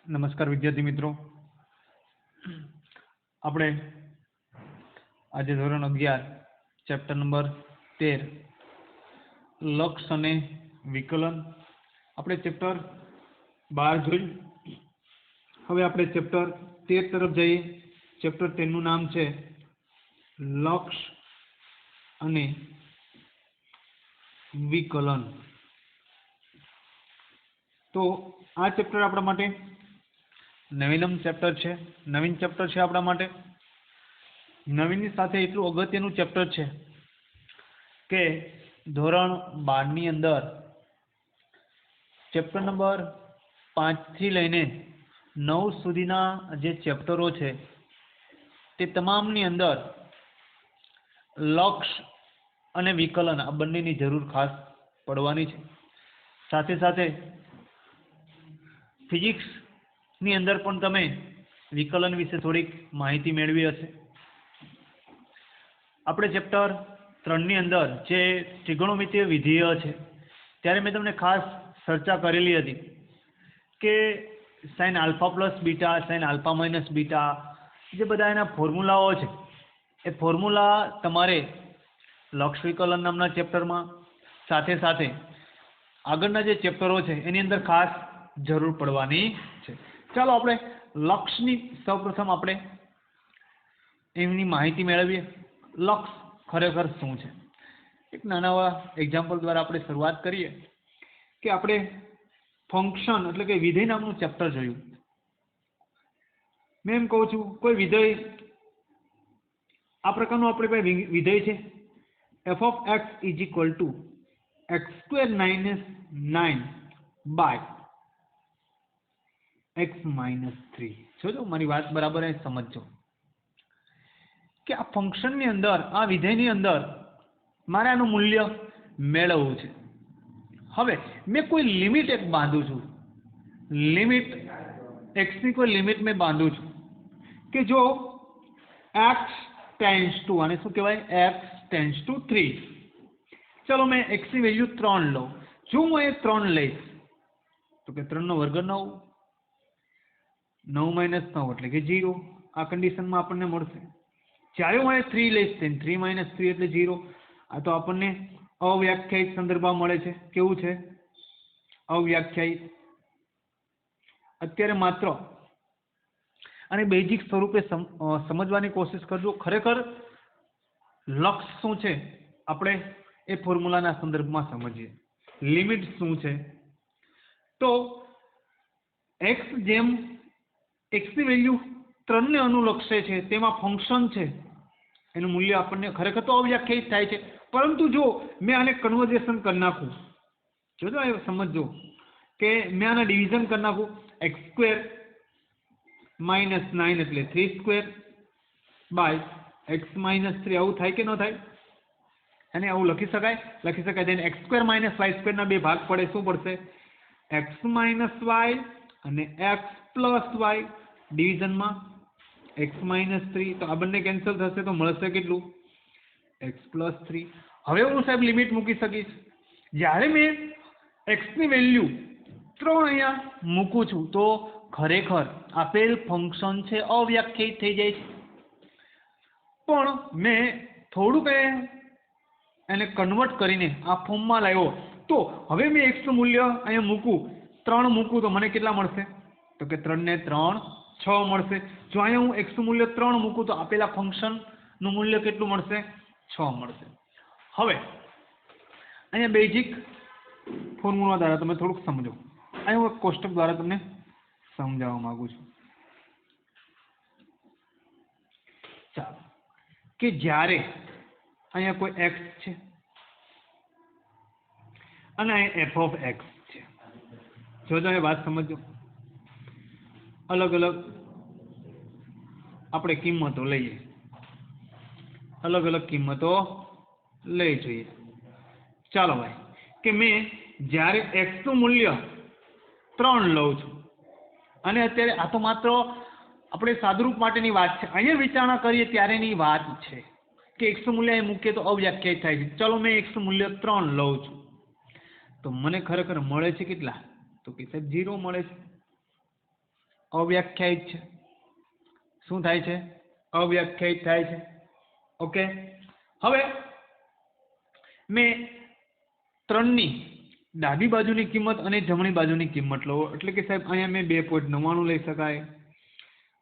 નમસ્કાર વિદ્યાર્થી મિત્રો, આપણે આજે ધોરણ 11 ચેપ્ટર નંબર 13 લક્ષ અને વિકલન આપણે ચેપ્ટર 12 જોયું. હવે આપણે ચેપ્ટર 13 તરફ જઈએ. ચેપ્ટર 13 નું નામ છે લક્ષ અને વિકલન. તો આ ચેપ્ટર આપણા માટે નવીનમ ચેપ્ટર છે. નવીન ચેપ્ટર છે આપણા માટે. નવીનની સાથે એટલું અગત્યનું ચેપ્ટર છે કે ધોરણ 12 ની અંદર ચેપ્ટર નંબર 5 થી લઈને 9 સુધીના જે ચેપ્ટરો છે તે તમામની અંદર લક્ષ અને વિકલન આ બંનેની જરૂર ખાસ પડવાની છે. સાથે સાથે ફિઝિક્સની અંદર પણ તમે વિકલન વિશે થોડીક માહિતી મેળવી હશે. આપણે ચેપ્ટર 3 ની અંદર જે ત્રિકોણમિતિય વિધેય છે ત્યારે મેં તમને ખાસ ચર્ચા કરેલી હતી કે sine alpha plus beta, sine alpha minus beta, જે બધા એના ફોર્મ્યુલાઓ છે એ ફોર્મ્યુલા તમારે લક્ષ વિકલન નામના ચેપ્ટરમાં સાથે સાથે આગળના જે ચેપ્ટરો છે એની અંદર ખાસ જરૂર પડવાની છે. ચાલો આપણે લક્ષની સૌપ્રથમ આપણે એમની માહિતી મેળવીએ. લક્ષ ખરેખર શું છે? એક નાના એક્ઝામ્પલ દ્વારા આપણે શરૂઆત કરીએ કે આપણે ફંક્શન એટલે કે વિધેય નામનું ચેપ્ટર જોયું. મેં એમ કહું છું કોઈ વિધેય આ પ્રકારનું આપણે પાસે વિધેય છે f of x is equal to x square minus 9 by x minus 3. જોજો મારી વાત બરાબર સમજજો કે આ ફંક્શનની અંદર, આ વિધેયની અંદર મારે આનું મૂલ્ય મેળવવું છે. હવે મેં કોઈ લિમિટ એક બાંધું છું, લિમિટ x ની કોઈ લિમિટ મેં બાંધું છું કે જો x ટેન્ડ્સ ટુ, આને શું કહેવાય, x ટેન્ડ્સ ટુ 3. ચલો મેં x ની વેલ્યુ 3 લઉં. જો હું એ 3 લઈશ તો કે 3 નો વર્ગ 9, 9 માઇનસ 9 એટલે કે 0. આ કન્ડિશનમાં આપણને મળશે. જ્યારે હું એ 3 લઈશ તો 3 માઇનસ 3 એટલે 0. આ તો આપણને અવ્યાખ્યાયિત સંદર્ભમાં મળે છે. કેવું છે? અવ્યાખ્યાયિત. અત્યારે માત્ર અને બેઝિક સ્વરૂપે સમજવાની કોશિશ કરજો. ખરેખર લક્ષ શું છે આપણે એ ફોર્મ્યુલાના સંદર્ભમાં સમજીએ. લિમિટ શું છે? તો x જેમ x ની વેલ્યુ 3 ને અનુલક્ષે છે તેમાં ફંક્શન છે એનું મૂલ્ય આપણને ખરેખર તો અવ્યાખ્યાયિત થાય છે. પરંતુ જો મેં આને કન્વર્ઝેશન કરી નાખું, જોજો એ સમજજો કે મેં આને ડિવિઝન કરી નાખું, x સ્ક્વેર માઇનસ 9 એટલે 3 સ્ક્વેર બાય x માઇનસ 3. આવું થાય કે ન થાય? અને આવું લખી શકાય? લખી શકાય. તેને x સ્ક્વેર માઇનસ y સ્ક્વેરના બે ભાગ પડે. શું પડશે? x માઇનસ y અને x plus y ડિવિઝનમાં x minus 3. તો આ બંને કેન્સલ થશે તો મળશે કેટલું? x plus 3. હવે હું સાહેબ લિમિટ મૂકી શકીશ. જ્યારે મેં x ની વેલ્યુ 3 અહીંયા મૂકું છું તો ખરેખર આપેલ ફંક્શન છે અવ્યાખ્યાયિત થઈ જાય છે. પણ મેં થોડુંક એને કન્વર્ટ કરીને આ ફોર્મમાં લાવ્યો તો હવે મેં x નું મૂલ્ય અહીંયા મૂકું, 3 મૂકું તો મને કેટલા મળશે? તો કે 3 ને 3 6 મળશે. જો અહીંયા હું x નું મૂલ્ય 3 મૂકું તો આપેલા ફંક્શનનું મૂલ્ય કેટલું મળશે? 6 મળશે. હવે અહીંયા બેઝિક ફોર્મ્યુલા દ્વારા તમે થોડુંક સમજો. અહીં હું એક કોષ્ટક દ્વારા તમને સમજાવવા માંગુ છું. ચાલો કે જ્યારે અહીંયા કોઈ x છે અને અહીંયા f of x છે. જોજો એ વાત સમજો. અલગ અલગ આપણે કિંમતો લઈએ, અલગ અલગ કિંમતો લઈ જોઈએ. ચાલો ભાઈ કે મેં જ્યારે x નું મૂલ્ય 3 લઉં છું અને અત્યારે આ તો માત્ર આપણે સાદુરૂપ માટેની વાત છે, અહીંયા વિચારણા કરીએ ત્યારેની વાત છે કે x નું મૂલ્ય અહીં મૂકીએ તો અવ્યાખ્યાયિત થાય છે. ચલો મેં x નું મૂલ્ય 3 લઉં છું તો મને ખરેખર મળે છે કેટલા? તો કે સાહેબ 0 મળે છે. અવ્યાખ્યાયિત છે. શું થાય છે? અવ્યાખ્યાયિત થાય છે. ઓકે, હવે મેં 3ની ડાબી બાજુની કિંમત અને જમણી બાજુની કિંમત લો, એટલે કે સાહેબ અહીંયા મેં 2.99 લઈ શકાય,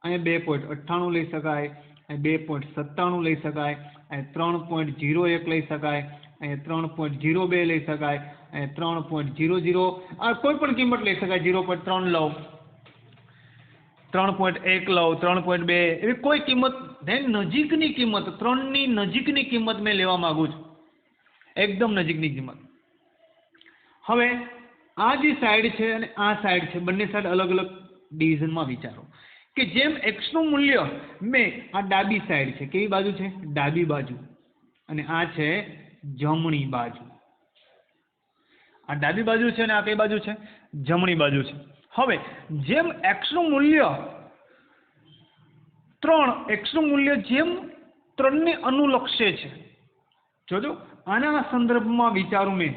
અહીંયા 2.98 લઈ શકાય, અહીંયા 2.97 લઈ શકાય, અહીંયા 3.01 લઈ શકાય, અહીંયા 3.02 લઈ શકાય, અહીંયા 3.00 આ કોઈ પણ કિંમત લઈ શકાય. 0.3 લઉં, 3.1 લઉં, 3.2 એવી કોઈ કિંમત. ધેન નજીકની કિંમત, 3ની નજીકની કિંમત મેં લેવા માંગુ છું, એકદમ નજીકની કિંમત. હવે આ જે સાઈડ છે અને આ સાઈડ છે, બંને સાઈડ અલગ અલગ ડિવિઝનમાં વિચારો કે જેમ x નું મૂલ્ય મેં આ ડાબી સાઈડ છે, કેવી બાજુ છે? ડાબી બાજુ, અને આ છે જમણી બાજુ. આ ડાબી બાજુ છે અને આ કઈ બાજુ છે? જમણી બાજુ છે. હવે જેમ x નું મૂલ્ય 3, x નું મૂલ્ય જેમ 3 ને અનુલક્ષે છે, જોજો આના સંદર્ભમાં વિચારું મેં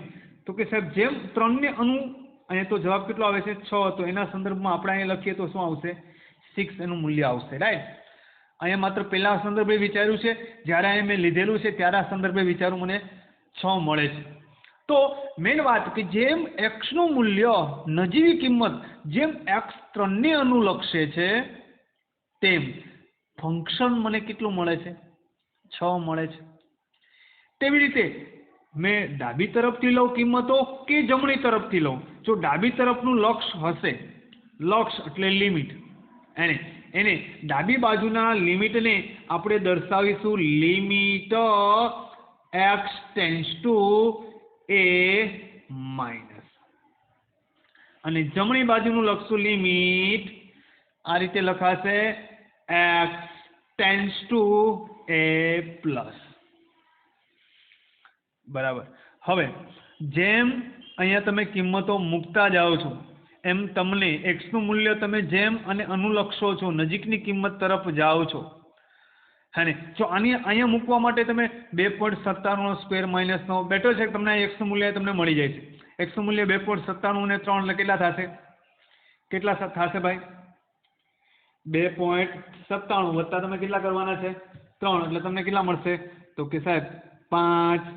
તો કે સાહેબ જેમ 3 ને અહીંયા તો જવાબ કેટલો આવે છે? 6. તો એના સંદર્ભમાં આપણે અહીંયા લખીએ તો શું આવશે? 6 એનું મૂલ્ય આવશે, રાઈટ. અહીંયા માત્ર પહેલા સંદર્ભે વિચાર્યું છે, જ્યારે અહીંયા મેં લીધેલું છે ત્યારે આ સંદર્ભે વિચારું મને 6 મળે છે. તો મેન વાત કે જેમ x નું મૂલ્ય નજીવી કિંમત જેમ x 3 ને અનુલક્ષે છે તેમ ફંક્શન મને કેટલું મળે છે? 6 મળે છે. તેવી રીતે મેં ડાબી તરફથી લઉં કિંમતો કે જમણી તરફથી લઉં, જો ડાબી તરફનું લક્ષ હશે, લક્ષ એટલે લિમિટ, એને ડાબી બાજુના લિમિટને આપણે દર્શાવીશું limit x tends to a minus, અને જમણી બાજુનું લખશું લિમિટ આ રીતે લખાશે x tends to a plus. બરાબર. હવે જેમ અહીંયા તમે કિંમતો મૂકતા જાઓ છો એમ તમને x નું મૂલ્ય તમે જેમ અને અનુલક્ષો છો, નજીકની કિંમત તરફ જાઓ છો, હે જો અહીંયા મૂકવા માટે તમે 2.97 સ્ક્વેર માઇનસ 9 બેટર છે, તમને x નું મૂલ્ય તમને મળી જાય છે. x નું મૂલ્ય 2.97 ને 3 એટલે કેટલા થશે? કેટલા થશે ભાઈ? 2.97 વત્તા તમે કેટલા કરવાના છે? 3 એટલે તમને કેટલા મળશે? તો કે સાહેબ 5.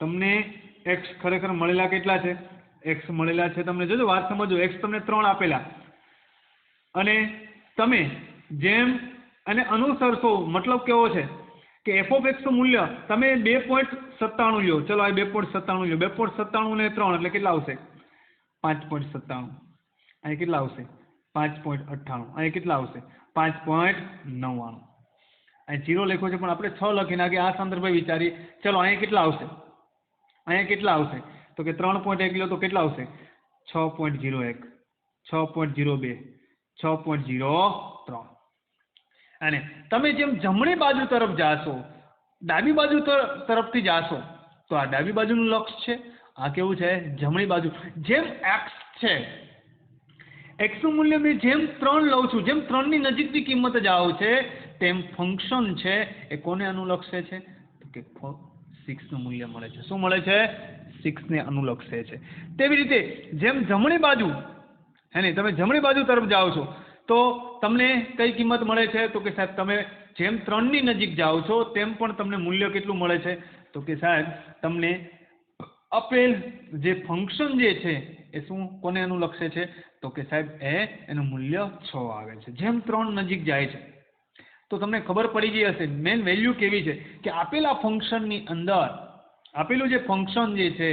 તમને x ખરેખર મળેલા કેટલા છે? x મળેલા છે તમને, જોજો વાત સમજો, x તમને 3 આપેલા અને તમે જેમ અને અનુસરશો, મતલબ કેવો છે કે f of x નું મૂલ્ય તમે 2.97 લ્યો, ચલો આ 2.97 લ્યો, 2.97 ને 3 એટલે કેટલા આવશે? 5.97. અહીં કેટલા આવશે? 5.98. અહીં કેટલા આવશે? 5.99. અહીં 0 લખ્યો છે પણ આપણે 6 લખી નાખીએ, આ સંદર્ભે વિચારીએ. ચલો અહીં કેટલા આવશે? અહીંયા કેટલા આવશે? તો કે 3.1 લો તો કેટલા આવશે? 6.01, 6.02, 6.03. અને તમે જેમ જમણી બાજુ તરફ જાશો, ડાબી બાજુ તરફથી જાશો તો આ ડાબી બાજુનું લક્ષ છે, આ કેવું છે? જમણી બાજુ. જેમ x છે, x નું મૂલ્ય મેં જેમ 3 લઉં છું, જેમ 3 ની નજીકની કિંમત જાઓ છે તેમ ફંક્શન છે એ કોને અનુલક્ષે છે? તો કે 6 નું મૂલ્ય મળે છે. શું મળે છે? 6 ને અનુલક્ષે છે. તેવી રીતે જેમ જમણી બાજુ તમે જમણી બાજુ તરફ જાઓ છો તો તમને કઈ કિંમત મળે છે? તો કે સાહેબ તમે જેમ 3 ની નજીક જાઓ છો તેમ પણ તમને મૂલ્ય કેટલું મળે છે? તો કે સાહેબ તમને આપેલ જે ફંક્શન જે છે એ શું કોને અનુલક્ષે છે? તો કે સાહેબ એનું મૂલ્ય 6 આવે છે. જેમ 3 નજીક જાય છે તો તમને ખબર પડી ગઈ હશે મેન વેલ્યુ કેવી છે કે આપેલા ફંક્શનની અંદર આપેલું જે ફંક્શન જે છે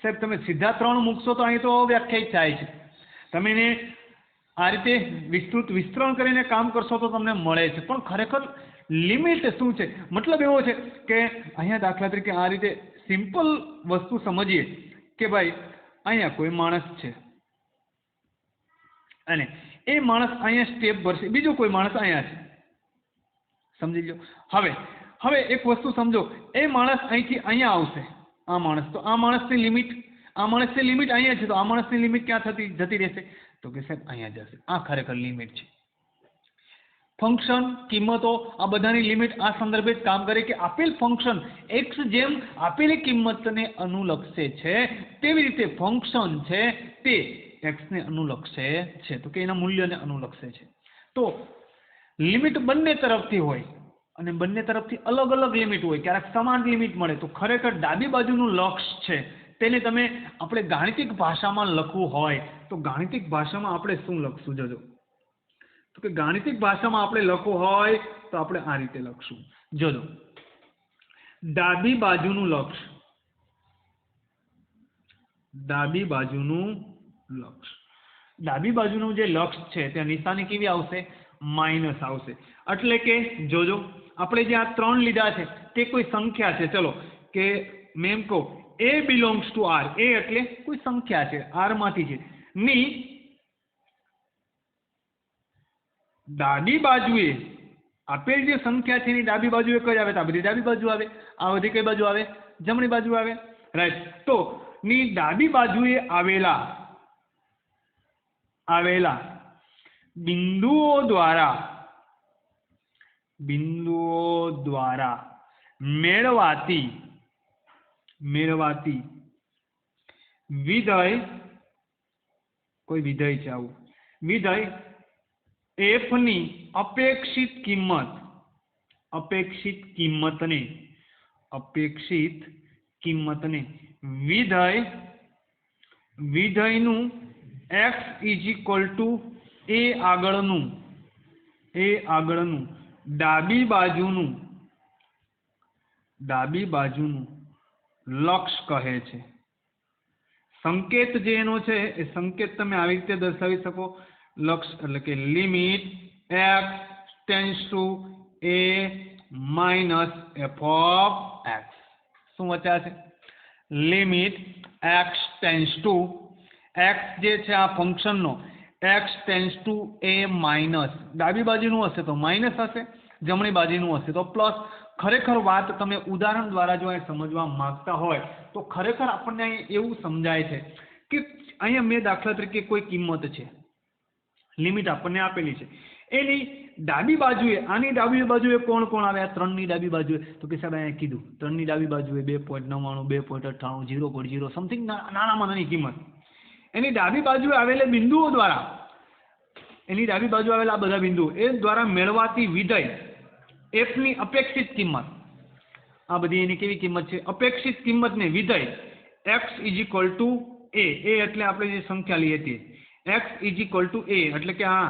સાહેબ તમે સીધા 3 મૂકશો તો અહીં તો વ્યાખ્યાયિત થાય છે, તમે એને આ રીતે વિસ્તરણ કરીને કામ કરશો તો તમને મળે છે, પણ ખરેખર લિમિટ શું છે? મતલબ એવો છે કે અહીંયા દાખલા તરીકે આ રીતે સિમ્પલ વસ્તુ સમજીએ કે ભાઈ અહીંયા કોઈ માણસ છે અને એ માણસ અહીંયા સ્ટેપ ભરશે, બીજો કોઈ માણસ અહીંયા છે, સમજી લો. હવે એક વસ્તુ સમજો, એ માણસ અહીંથી અહીંયા આવશે, આ માણસ, તો આ માણસની લિમિટ અહીંયા છે, તો આ માણસની લિમિટ ક્યાં જતી રહેશે? તો કે સાહેબ અહીંયા જશે. આ ખરેખર લિમિટ છે. ફંક્શન, કિંમતો આ બધાની લિમિટ આ સંદર્ભે જ કામ કરે કે આપેલ ફંક્શન x જેમ આપેલી કિંમતને અનુલક્ષે છે તેવી રીતે ફંક્શન છે તે x ને અનુલક્ષે છે, તો કે એના મૂલ્યને અનુલક્ષે છે. તો લિમિટ બંને તરફથી હોય અને બંને તરફથી અલગ અલગ લિમિટ હોય, ક્યારેક સમાન લિમિટ મળે, તો ખરેખર ડાબી બાજુનું લક્ષ છે તેને તમે આપણે ગાણિતિક ભાષામાં લખવું હોય તો ગાણિતિક ભાષામાં આપણે શું લખશું? જોજો, તો કે ગાણિતિક ભાષામાં આપણે લખવું હોય તો આપણે આ રીતે લખશું. જોજો, ડાબી બાજુનું લક્ષ, ડાબી બાજુનું લક્ષ, ડાબી બાજુનું જે લક્ષ છે ત્યાં નિશાની કેવી આવશે? માઇનસ આવશે. એટલે કે જોજો, આપણે જે આ 3 લીધા છે તે કોઈ સંખ્યા છે. ચલો કે મેં એમ કહું a belongs to r, a એટલે કોઈ સંખ્યા છે, r માંથી છે, ની ડાબી બાજુએ આપેલ જે સંખ્યા છે એની ડાબી બાજુએ કઈ આવે? તો આ બધી ડાબી બાજુ આવે. આ બધી કઈ બાજુ આવે? જમણી બાજુ આવે. રાઈટ. તો ની ડાબી બાજુએ આવેલા બિંદુઓ દ્વારા મેળવાતી વિધેય, કોઈ વિધેય છે આવું, વિધેય f ની અપેક્ષિત કિંમતને વિધેયનું x a આગળનું ડાબી બાજુનું લક્ષ કહે છે. સંકેત જે એનો છે એ સંકેત તમે આવી રીતે દર્શાવી શકો. લક્ષ એટલે કે limit x tends to a minus f of x. શું વચ્ચે છે? Limit x tends two, x જે છે આ ફંક્શનનો x tends to a minus, ડાબી બાજુનું હશે તો માઇનસ હશે, જમણી બાજુનું હશે તો પ્લસ. ખરેખર વાત તમે ઉદાહરણ દ્વારા જો અહીં સમજવા માંગતા હોય તો ખરેખર આપણને અહીં એવું સમજાય છે કે અહીંયા મેં દાખલા તરીકે કોઈ કિંમત છે, લિમિટ આપણને આપેલી છે, એની ડાબી બાજુએ, આની ડાબી બાજુએ કોણ કોણ આવે? આ 3 ની ડાબી બાજુએ, તો કે સાહેબ અહીંયા કીધું 3 ની ડાબી બાજુએ 2.99, 2.98, 0.0 સમથિંગ નાનામાં નાની કિંમત. એની ડાબી બાજુએ આવેલા બિંદુઓ દ્વારા, એની ડાબી બાજુ આવેલા આ બધા બિંદુઓ એ દ્વારા મેળવાતી વિધેય f ની અપેક્ષિત કિંમત, આ બધી એની કેવી કિંમત છે? અપેક્ષિત કિંમતને વિધેય x a, એટલે આપણે જે સંખ્યા લઈએ તે x a, એટલે કે આ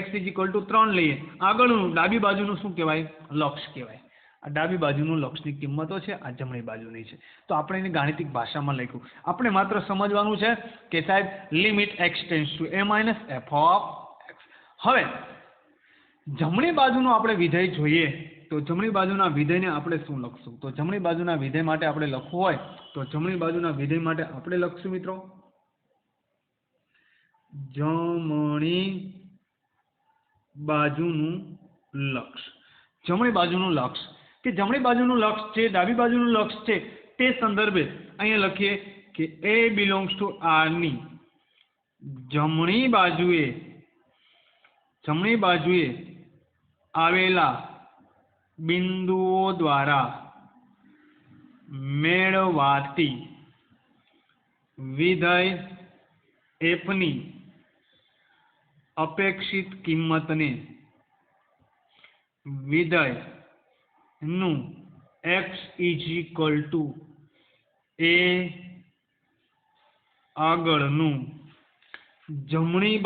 x 3 લઈએ, આગળનું ડાબી બાજુનું શું કહેવાય? લક્ષ કહેવાય. આ ડાબી બાજુનું લક્ષની કિંમતો છે, આ જમણી બાજુની છે. તો આપણે એને ગાણિતિક ભાષામાં લખ્યું. આપણે માત્ર સમજવાનું છે કે સાહેબ limit x tends to a minus f of x. હવે જમણી બાજુનું આપણે વિધેય જોઈએ તો જમણી બાજુના વિધેયને આપણે શું લખશું? તો જમણી બાજુના વિધેય માટે આપણે લખવું હોય તો જમણી બાજુના વિધેય માટે આપણે લખશું મિત્રો, જમણી બાજુનું લક્ષ. જમણી બાજુનું લક્ષ કે જમણી બાજુનું લક્ષ છે, ડાબી બાજુનું લક્ષ છે, તે સંદર્ભે અહીંયા લખીએ કે a belongs to r ની જમણી બાજુએ આવેલા બિંદુઓ દ્વારા મેળવાતી વિધેય f ની અપેક્ષિત કિંમતને વિધેયનું x a આગળનું જમણી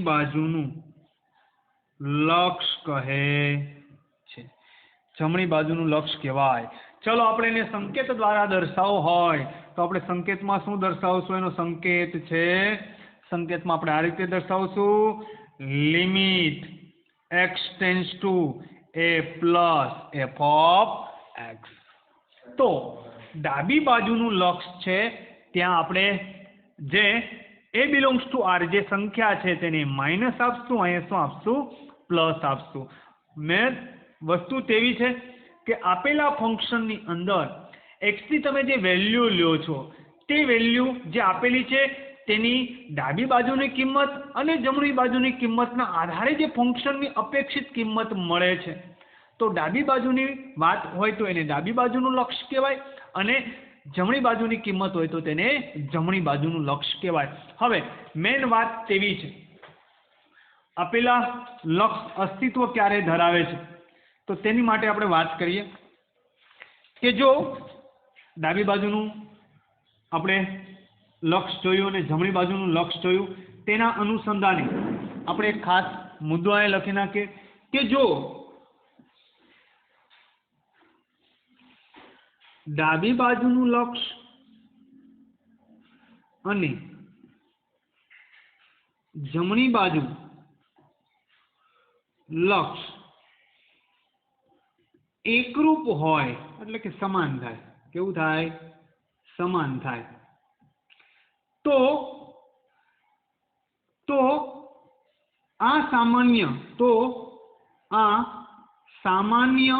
બાજુનું લક્ષ કહે છે. જમણી બાજુનું લક્ષ કહેવાય. ચલો આપણે એને સંકેત દ્વારા દર્શાવવો હોય તો આપણે સંકેતમાં શું દર્શાવશું? એનો સંકેત છે, સંકેતમાં આપણે આ રીતે દર્શાવશું, limit x tends to a plus f of x. તો ડાબી બાજુનું લક્ષ છે ત્યાં આપણે જે a belongs to r જે સંખ્યા છે તેને માઇનસ આપશું, અહીંયા શું આપશું? પ્લસ આપશું. મેં વસ્તુ તેવી છે કે આપેલા ફંક્શનની અંદર x ની તમે જે વેલ્યુ લ્યો છો તે વેલ્યુ જે આપેલી છે તેની ડાબી બાજુની કિંમત અને જમણી બાજુની કિંમતના આધારે જે ફંક્શનની અપેક્ષિત કિંમત મળે છે. તો ડાબી બાજુની વાત હોય તો એને ડાબી બાજુનું લક્ષ કહેવાય અને જમણી બાજુની કિંમત હોય તો તેને જમણી બાજુનું લક્ષ કહેવાય. હવે મેન વાત તેવી છે, આપેલા લક્ષ અસ્તિત્વ ક્યારે ધરાવે છે તો તેની માટે આપણે વાત કરીએ કે જો ડાબી બાજુનું આપણે લક્ષ જોયું અને જમણી બાજુનું લક્ષ જોયું, તેના અનુસંધાને આપણે એક ખાસ મુદ્દો અહીં લખી નાખીએ કે જો ડાબી બાજુનું લક્ષ અને જમણી બાજુ લક્ષ એકરૂપ હોય એટલે કે સમાન થાય. કેવું થાય? સમાન થાય. તો આ સામાન્ય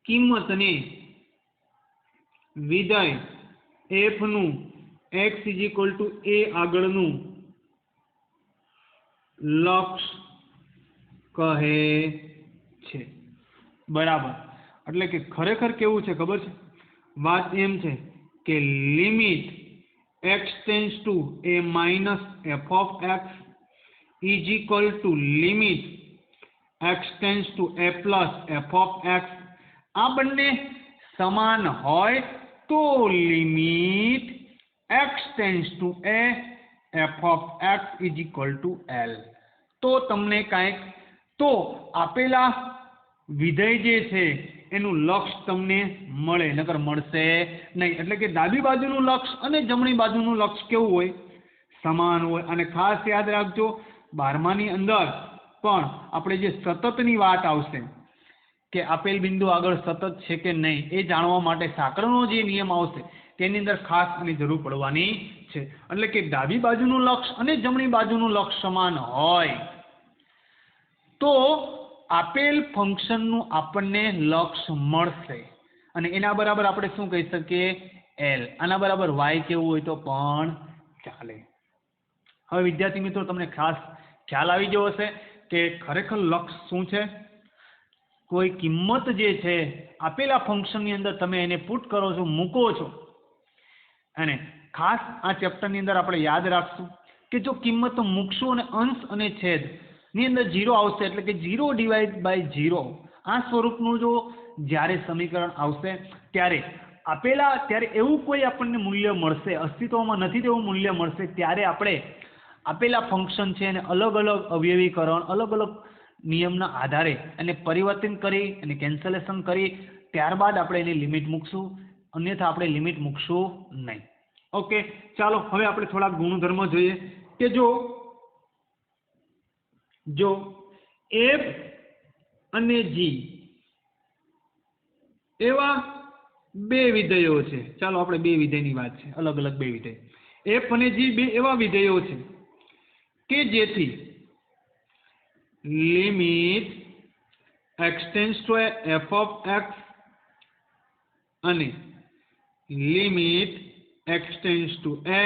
કિંમતને વિધેય f નું x = a આગળનું લક્ષ કહે છે. બરાબર. એટલે કે ખરેખર કેવું છે ખબર છે? વાત એમ છે કે limit x tends to a minus f of x is equal to limit x tends to a plus f of x. આ બંને સમાન હોય તો limit x tends to a f of x is equal to l. તો તમને કાંઈક તો આપેલા વિધેય જે છે એનું લક્ષ તમને મળે, નકર મળશે નહીં. એટલે કે ડાબી બાજુનું લક્ષ અને જમણી બાજુનું લક્ષ કેવું હોય? સમાન હોય. અને ખાસ યાદ રાખજો, 12માની અંદર પણ આપણે જે સતતની વાત આવશે કે આપેલ બિંદુ આગળ સતત છે કે નહીં એ જાણવા માટે સાંકળનો જે નિયમ આવશે તેની અંદર ખાસ આની જરૂર પડવાની છે. એટલે કે ડાબી બાજુનું લક્ષ અને જમણી બાજુનું લક્ષ સમાન હોય તો આપેલ ફંક્શનનું આપણને લક્ષ મળશે અને એના બરાબર આપણે શું કહી શકીએ? l. આના બરાબર y કેવું હોય તો પણ ચાલે. હવે વિદ્યાર્થી મિત્રો તમને ખાસ ખ્યાલ આવી ગયો હશે કે ખરેખર લક્ષ શું છે. કોઈ કિંમત જે છે આપેલા ફંક્શનની અંદર તમે એને પુટ કરો છો, મૂકો છો, અને ખાસ આ ચેપ્ટરની અંદર આપણે યાદ રાખશું કે જો કિંમત મૂકશું અને અંશ અને છેદ ની અંદર 0 આવશે એટલે કે 0/0 આ સ્વરૂપનું જો જ્યારે સમીકરણ આવશે ત્યારે એવું કોઈ આપણને મૂલ્ય મળશે, અસ્તિત્વમાં નથી તેવું મૂલ્ય મળશે, ત્યારે આપણે આપેલા ફંક્શન છે એને અલગ અલગ અવયવીકરણ, અલગ અલગ નિયમના આધારે એને પરિવર્તન કરી અને કેન્સલેશન કરી ત્યારબાદ આપણે એની લિમિટ મૂકશું, અન્યથા આપણે લિમિટ મૂકશું નહીં. ઓકે, ચાલો હવે આપણે થોડા ગુણધર્મો જોઈએ કે જો f અને g એવા બે વિધેયો છે. ચાલો આપણે બે વિધેયની વાત છે, અલગ અલગ બે વિધેય. f અને g બે એવા વિધેયો છે કે જેથી limit x tends two f of x અને limit x tends to a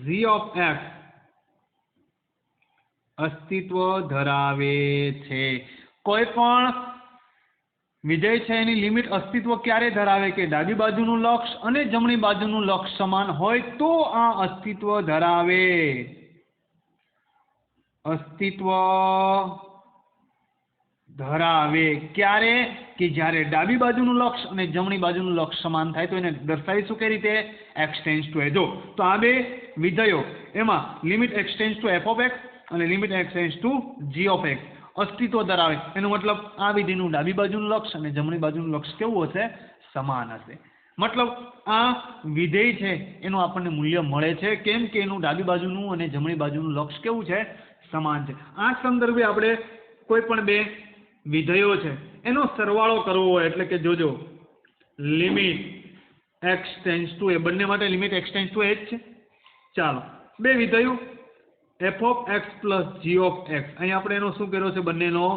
g of x અસ્તિત્વ ધરાવે છે. કોઈ પણ વિધેય છે એની લિમિટ અસ્તિત્વ ક્યારે ધરાવે કે ડાબી બાજુનું લક્ષ અને જમણી બાજુનું લક્ષ સમાન હોય તો આ અસ્તિત્વ ધરાવે. ક્યારે? કે જ્યારે ડાબી બાજુનું લક્ષ અને જમણી બાજુનું લક્ષ સમાન થાય તો એને દર્શાવીશું કઈ રીતે? x tends to a. જો તો આ બે વિધેયો એમાં limit x tends two f of x અને limit x tends two g of x અસ્તિત્વ ધરાવે. એનો મતલબ આ વિધેયનું ડાબી બાજુનું લક્ષ અને જમણી બાજુનું લક્ષ કેવું હશે? સમાન હશે. મતલબ આ વિધેય છે એનું આપણને મૂલ્ય મળે છે. કેમ કે એનું ડાબી બાજુનું અને જમણી બાજુનું લક્ષ કેવું છે? સમાન છે. આ સંદર્ભે આપણે કોઈ પણ બે વિધેયો છે એનો સરવાળો કરવો હોય એટલે કે જોજો limit x tends to a, બંને માટે limit x tends to a જ છે. ચાલો બે વિધેયો f of x plus g of x, અહીં આપણે એનો શું કર્યો છે? બંનેનો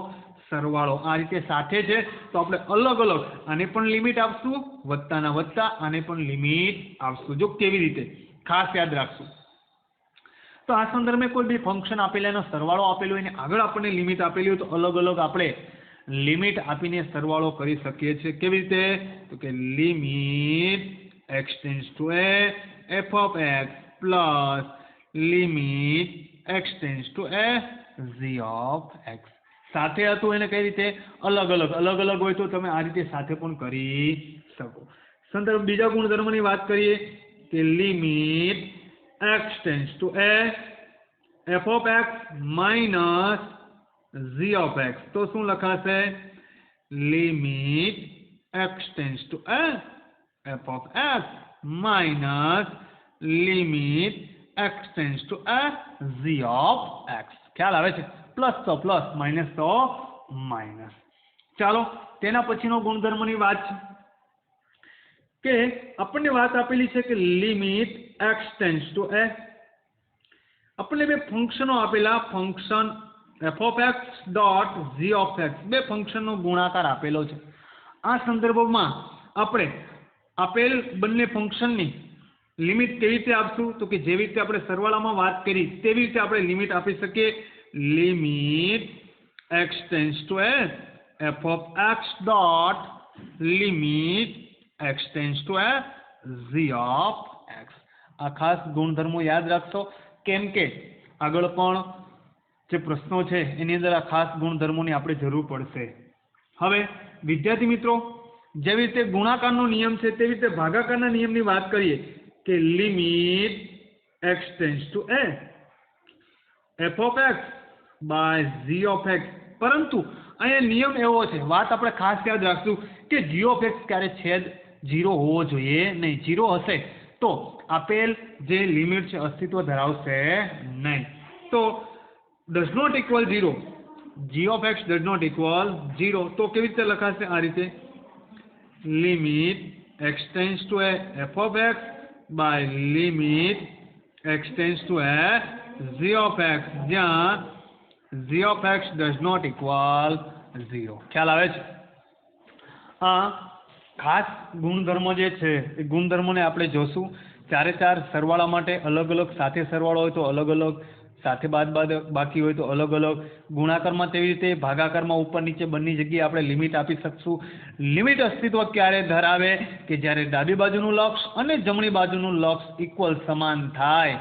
સરવાળો. આ રીતે સાથે છે તો આપણે અલગ અલગ આને પણ લિમિટ આપશું, વત્તાના વત્તા આને પણ લિમિટ આપશું. જો કેવી રીતે ખાસ યાદ રાખશું. તો આ સંદર્ભે કોઈ બી ફંક્શન આપેલા એનો સરવાળો આપેલો હોય અને આગળ આપણને લિમિટ આપેલી હોય તો અલગ અલગ આપણે લિમિટ આપીને સરવાળો કરી શકીએ છીએ. કેવી રીતે? તો કે limit x tends to a f of x plus limit x tends to a g of x. સાથે હતું એને કઈ રીતે? અલગ અલગ હોય તો તમે આ રીતે સાથે પણ કરી શકો. સંદર્ભ બીજા ગુણધર્મની વાત કરીએ કે limit x tends to a f of x minus g of x. તો શું લખાશે? Limit x tends to a f of x minus limit x tends to a g of x. ખ્યાલ આવે છે? પ્લસ તો પ્લસ, માઇનસ તો minus. ચાલો તેના પછીનો ગુણધર્મની વાત છે કે આપણને વાત આપેલી છે કે limit x tends to a. આપણને બે ફંક્શનો આપેલા, function f of x dot g of x, બે ફંક્શનનો ગુણાકાર આપેલો છે. આ સંદર્ભમાં આપણે આપેલ બંને ફંક્શનની લિમિટ કેવી રીતે આપશું? તો કે જેવી રીતે આપણે સરવાળામાં વાત કરી તેવી રીતે આપણે લિમિટ આપી શકીએ. Limit x tends to a f of x dot limit x tends to a g of x. આ ખાસ ગુણધર્મો યાદ રાખશો, કેમ કે આગળ પણ જે પ્રશ્નો છે એની અંદર આ ખાસ ગુણધર્મોની આપણે જરૂર પડશે. હવે વિદ્યાર્થી મિત્રો, જેવી રીતે ગુણાકારનો નિયમ છે તેવી રીતે ભાગાકારના નિયમની વાત કરીએ કે limit x tends to a f of x by g of x. પરંતુ અહીંયા નિયમ એવો છે, વાત આપણે ખાસ યાદ રાખશું કે g of x ક્યારે છેદ 0 હોવો જોઈએ નહીં. 0 હશે તો આપેલ જે લિમિટ છે અસ્તિત્વ ધરાવશે નહીં. તો does not equal 0, g of x does not equal 0. તો કેવી રીતે લખાશે? આ રીતે limit x tends to a f of x by limit x tends to a g of x, જ્યાં g of x does not equal 0. ખ્યાલ આવે છે? આ ખાસ ગુણધર્મ જે છે એ ગુણધર્મોને આપણે જોશું. ચારે ચાર સરવાળા માટે અલગ અલગ, સાથે સરવાળો હોય તો અલગ અલગ, સાથે બાકી હોય તો અલગ અલગ, ગુણાકારમાં તેવી રીતે, ભાગાકારમાં ઉપર નીચે બંને જગ્યાએ આપણે લિમિટ આપી શકશું. લિમિટ અસ્તિત્વ ક્યારે ધરાવે? કે જ્યારે ડાબી બાજુનું લક્ષ અને જમણી બાજુનું લક્ષ ઇક્વલ સમાન થાય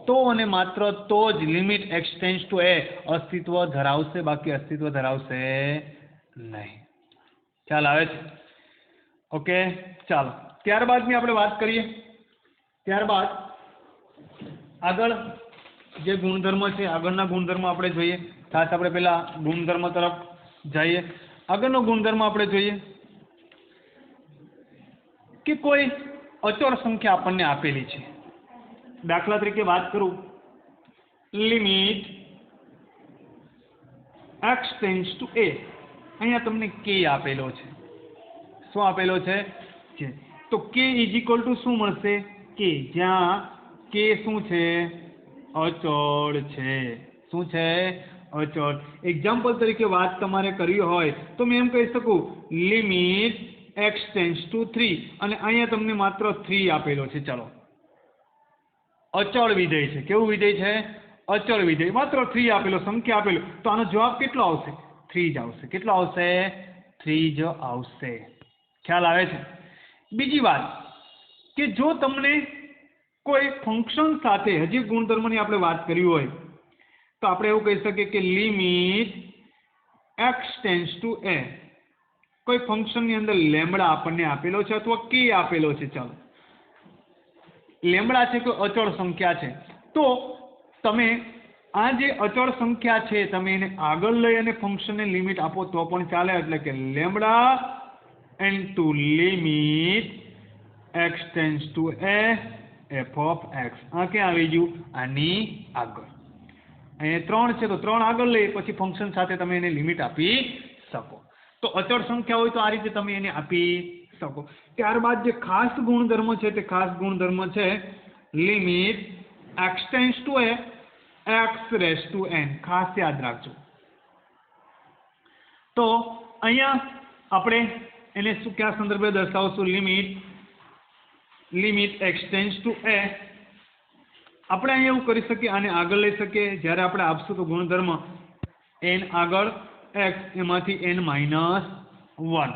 તો અને માત્ર તો જ limit x tends to a અસ્તિત્વ ધરાવશે, બાકી અસ્તિત્વ ધરાવશે નહીં. ખ્યાલ આવે છે? ઓકે, ચાલો ત્યારબાદની આપણે વાત કરીએ. ત્યારબાદ આગળ જે ગુણધર્મ છે, આગળના ગુણધર્મ આપણે જોઈએ. ખાસ આપણે પેલા ગુણધર્મ તરફ જઈએ. આગળનો ગુણધર્મ આપણે જોઈએ કે કોઈ અચળ સંખ્યા આપણને આપેલી છે. દાખલા તરીકે વાત કરું, limit x tends to a. અહીંયા તમને k આપેલો છે. શું આપેલો છે? તો k ઇઝ ઇક્વલ ટુ શું મળશે? k, જ્યાં k શું છે? અચળ છે. શું છે? અચળ. એક્ઝામ્પલ તરીકે વાત તમારે કરવી હોય તો મેં એમ કહી શકું લિમિટ x ટેન્ડ્સ ટુ 3, અને અહીંયા તમને માત્ર 3 આપેલો છે. ચાલો, અચળ વિધેય છે. કેવું વિધેય છે? અચળ વિધેય. માત્ર 3 આપેલો, સંખ્યા આપેલો, તો આનો જવાબ કેટલો આવશે? 3 જ આવશે. કેટલો આવશે? 3 જ આવશે. ખ્યાલ આવે છે? બીજી વાત કે જો તમને કોઈ ફંક્શન સાથે, હજી ગુણધર્મની આપણે વાત કરવી હોય તો આપણે એવું કહી શકીએ કે limit x tends to a. કોઈ ફંક્શનની અંદર લેમ્બડા આપણને આપેલો છે અથવા k આપેલો છે. ચાલો, લેમ્બડા છે કોઈ અચળ સંખ્યા છે, તો તમે આ જે અચળ સંખ્યા છે તમે એને આગળ લઈ અને ફંક્શનને લિમિટ આપો તો પણ ચાલે. એટલે કે lambda into limit x tends to a f of x. આ ક્યાં આવી ગયું? આની આગળ. અહીંયા 3 છે તો 3 આગળ લઈ પછી ફંક્શન સાથે તમે એને લિમિટ આપી શકો. તો અચળ સંખ્યા હોય તો આ રીતે તમે એને આપી શકો. ત્યારબાદ જે ખાસ ગુણધર્મ છે તે ખાસ ગુણધર્મ છે limit x tends to a x raise to n. ખાસ યાદ રાખજો. તો અહીંયા આપણે એને શું કયા સંદર્ભે દર્શાવશું? Limit x tends to a. આપણે અહીંયા એવું કરી શકીએ, આને આગળ લઈ શકીએ. જ્યારે આપણે આપશું તો ગુણધર્મ n આગળ x એમાંથી n-1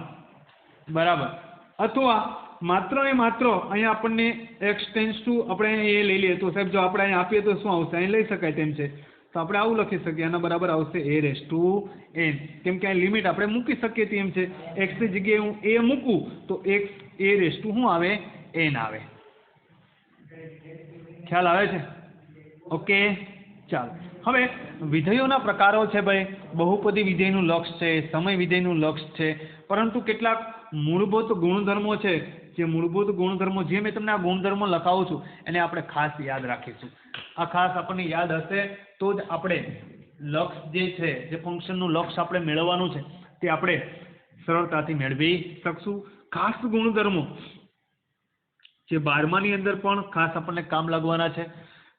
બરાબર, અથવા માત્ર ને માત્ર અહીંયા આપણને x ટેન્સ ટુ આપણે એ લઈ લઈએ તો સાહેબ જો આપણે અહીંયા આપીએ તો શું આવશે, અહીં લઈ શકાય તેમ છે તો આપણે આવું લખી શકીએ, આના બરાબર આવશે a⁻n, કેમ કે અહીં લિમિટ આપણે મૂકી શકીએ તેમ છે, x ની જગ્યાએ હું a મૂકું તો x a⁻, શું આવે, n આવે. ખ્યાલ આવે છે? ઓકે, ચાલો. હવે વિધેયોના પ્રકારો છે ભાઈ, બહુપદી વિધેયનું લક્ષ છે, સમય વિધેયનું લક્ષ છે, પરંતુ કેટલાક મૂળભૂત ગુણધર્મો છે, જે મૂળભૂત ગુણધર્મો જે મેં તમને આ ગુણધર્મો લખાવું છું એને આપણે ખાસ યાદ રાખીશું. આ ખાસ આપણને યાદ હશે તો જ આપણે લક્ષ જે છે, જે ફંક્શનનું લક્ષ આપણે મેળવવાનું છે તે આપણે સરળતાથી મેળવી શકશું. ખાસ ગુણધર્મો જે 12માની અંદર પણ ખાસ આપણને કામ લાગવાના છે.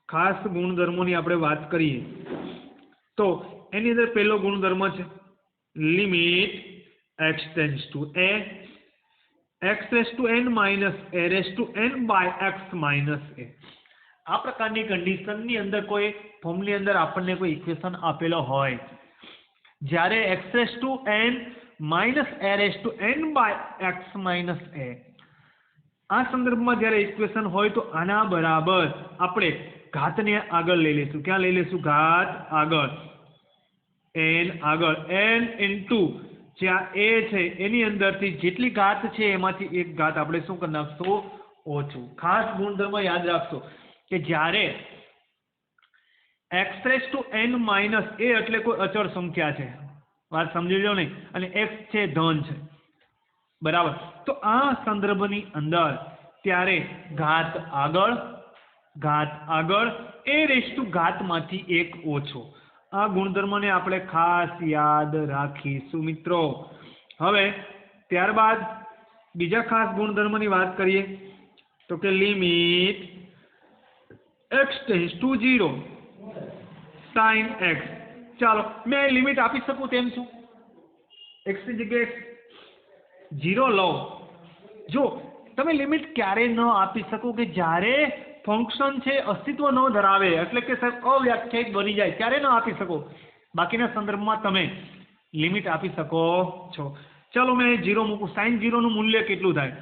ખાસ ગુણધર્મોની આપણે વાત કરીએ તો એની અંદર પહેલો ગુણધર્મ છે limit x tends to a, x⁻n-a⁻n/x - a. આ પ્રકારની કન્ડિશનની અંદર કોઈ ફોર્મની અંદર આપણને કોઈ ઇક્વેશન આપેલો હોય, જ્યારે x⁻n-a⁻n/x - a આ સંદર્ભમાં જ્યારે ઇક્વેશન હોય તો આના બરાબર આપણે ઘાતને આગળ લઈ લઈશું. ક્યાં લઈ લઈશું? ઘાત આગળ, n આગળ, n ઇન્ટુ જ્યાં a છે એની અંદરથી જેટલી ઘાત છે એમાંથી એક ઘાત આપણે શું કરી નાખશું? ઓછું. ખાસ ગુણધર્મ યાદ રાખશો કે જ્યારે x⁻n-a એટલે કોઈ અચળ સંખ્યા છે, વાત સમજી લો નહીં, અને x છે ધન છે, બરાબર, તો આ સંદર્ભની અંદર ત્યારે ઘાત આગળ, a⁻ એક ઓછો. આ ગુણધર્મને આપણે ખાસ યાદ રાખીશું મિત્રો. હવે ત્યારબાદ બીજા ખાસ ગુણધર્મની વાત કરીએ તો કે લિમિટ x⁻0 sin x. ચાલો મેં લિમિટ આપી શકું તેમ છું, x ની જગ્યાએ 0 લો. જો તમે લિમિટ ક્યારે ન આપી શકો કે જ્યારે ફંક્શન છે અસ્તિત્વ ન ધરાવે, એટલે કે સાહેબ અવ્યાખ્યાયિત બની જાય ત્યારે ન આપી શકો, બાકીના સંદર્ભમાં તમે લિમિટ આપી શકો છો. ચલો મેં 0 મૂકું, sin 0 નું મૂલ્ય કેટલું થાય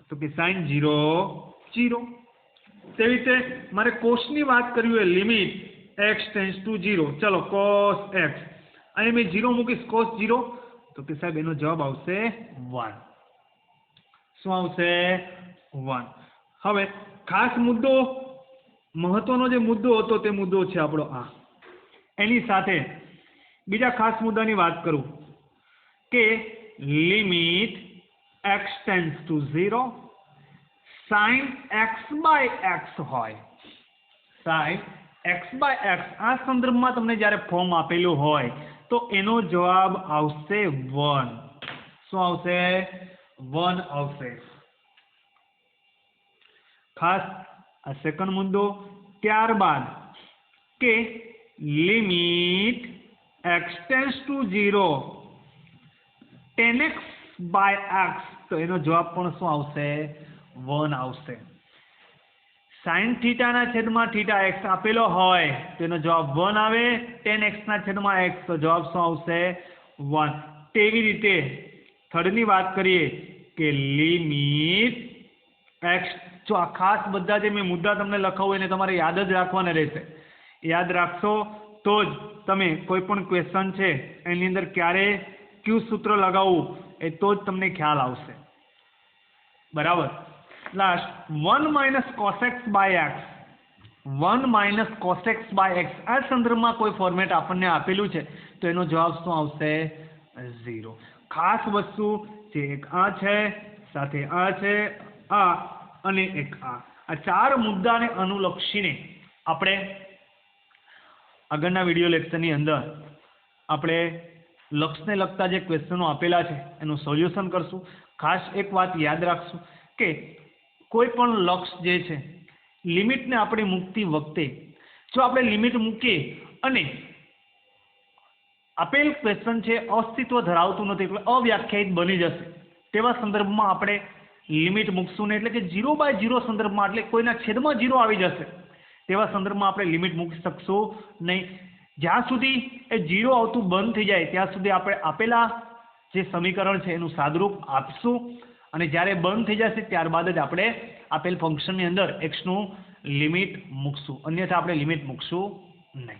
તો કે sin 0 0. તેવી રીતે મારે કોસની વાત કરવી હોય, લિમિટ x⁻0, ચલો cos x, અહીં મેં 0 મૂકીશ cos 0 તો કે સાહેબ એનો જવાબ આવશે 1. શું આવશે? 1. હવે ખાસ મુદ્દો, મહત્વનો જે મુદ્દો હતો તે મુદ્દો છે આપણો આ. એની સાથે બીજા ખાસ મુદ્દાની વાત કરું કે લિમિટ x⁻0 sin x/x હોય, sin x/x આ સંદર્ભમાં તમને જ્યારે ફોર્મ આપેલું હોય તો એનો જવાબ આવશે 1. શું આવશે? 1 આવશે. ખાસ આ સેકન્ડ મુદ્દો. ત્યારબાદ કે લિમિટ x⁻0 tan x/x તો એનો જવાબ પણ શું આવશે? 1 આવશે. sin θ ના છેદમાં θx આપેલો હોય તો એનો જવાબ 1 આવે, tan x ના છેદમાં x તો જવાબ શું આવશે? 1. તેવી રીતે થર્ડની વાત કરીએ કે લિમિટ x, જો આ ખાસ બધા જે મેં મુદ્દા તમને લખાવું એને તમારે યાદ જ રાખવાના રહેશે. યાદ રાખશો તો જ તમે કોઈ પણ ક્વેશ્ચન છે એની અંદર ક્યારે કયું સૂત્ર લગાવવું એ તો જ તમને ખ્યાલ આવશે, બરાબર. Last 1 - cos x/x, 1 - cos x/x આ સંદર્ભમાં કોઈ ફોર્મેટ આપણને આપેલું છે તો એનો જવાબ શું આવશે? 0. ખાસ વસ્તુ જે એક આ છે, સાથે આ છે, આ અને એક આ 4 મુદ્દાને અનુલક્ષીને આપણે આગળના વિડીયો લેક્ચરની અંદર આપણે લક્ષને લગતા જે ક્વેશ્ચનો આપેલા છે એનું સોલ્યુશન કરશું. ખાસ એક વાત યાદ રાખશું કે કોઈ પણ લક્ષ જે છે લિમિટને આપણે મૂકતી વખતે જો આપણે લિમિટ મૂકીએ અને આપેલ ક્વેશ્ચન છે અસ્તિત્વ ધરાવતું નથી એટલે અવ્યાખ્યાયિત બની જશે તેવા સંદર્ભમાં આપણે લિમિટ મૂકશું ને, એટલે કે 0/0 સંદર્ભમાં, એટલે કોઈના છેદમાં 0 આવી જશે તેવા સંદર્ભમાં આપણે લિમિટ મૂકી શકશું નહીં. જ્યાં સુધી એ 0 આવતું બંધ થઈ જાય ત્યાં સુધી આપણે આપેલા જે સમીકરણ છે એનું સાદુરૂપ આપશું અને જ્યારે બંધ થઈ જશે ત્યારબાદ જ આપણે આપેલ ફંક્શનની અંદર એક્સનું લિમિટ મૂકશું, અન્યથા આપણે લિમિટ મૂકશું નહીં.